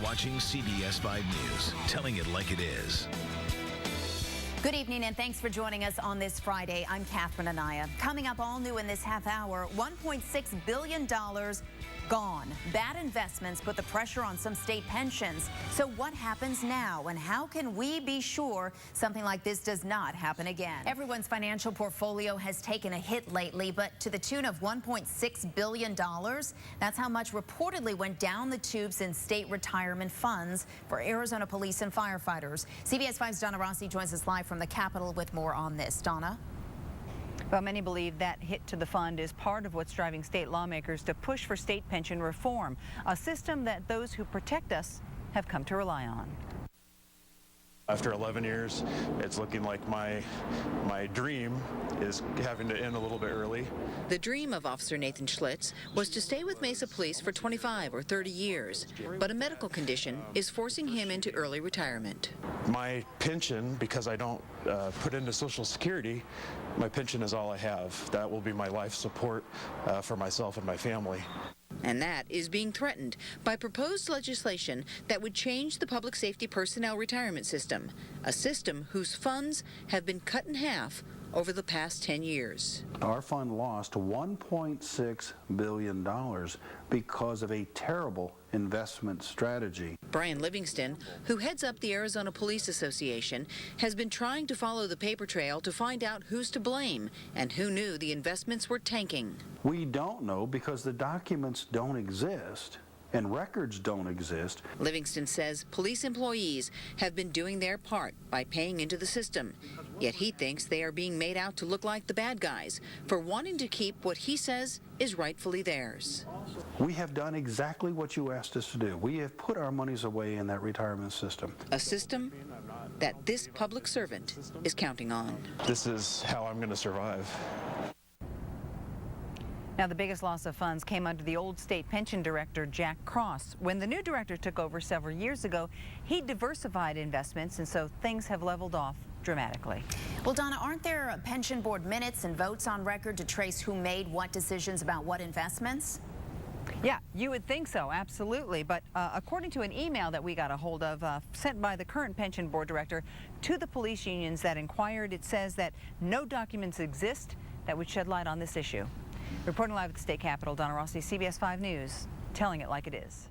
watching CBS 5 News, telling it like it is. Good evening and thanks for joining us on this Friday. I'm Catherine Anaya. Coming up all new in this half hour, $1.6 billion gone. Bad investments put the pressure on some state pensions. So what happens now and how can we be sure something like this does not happen again? Everyone's financial portfolio has taken a hit lately, but to the tune of $1.6 billion. That's how much reportedly went down the tubes in state retirement funds for Arizona police and firefighters. CBS 5's Donna Rossi joins us live from the Capitol with more on this. Donna? Well, many believe that hit to the fund is part of what's driving state lawmakers to push for state pension reform, a system that those who protect us have come to rely on. After 11 years, it's looking like my dream is having to end a little bit early. The dream of Officer Nathan Schlitz was to stay with Mesa Police for 25 or 30 years, but a medical condition is forcing him into early retirement. My pension, because I don't put into Social Security, my pension is all I have. That will be my life support for myself and my family. And that is being threatened by proposed legislation that would change the public safety personnel retirement system, a system whose funds have been cut in half over the past 10 years. Our fund lost $1.6 billion because of a terrible investment strategy. Brian Livingston, who heads up the Arizona Police Association, has been trying to follow the paper trail to find out who's to blame and who knew the investments were tanking. We don't know because the documents don't exist and records don't exist. Livingston says police employees have been doing their part by paying into the system, yet he thinks they are being made out to look like the bad guys for wanting to keep what he says is rightfully theirs. We have done exactly what you asked us to do. We have put our monies away in that retirement system. A system that this public servant is counting on. This is how I'm going to survive. Now, the biggest loss of funds came under the old state pension director, Jack Cross. When the new director took over several years ago, he diversified investments, and so things have leveled off dramatically. Well, Donna, aren't there pension board minutes and votes on record to trace who made what decisions about what investments? Yeah, you would think so, absolutely. But according to an email that we got a hold of sent by the current pension board director to the police unions that inquired, it says that no documents exist that would shed light on this issue. Reporting live at the state capitol, Donna Rossi, CBS 5 News, telling it like it is.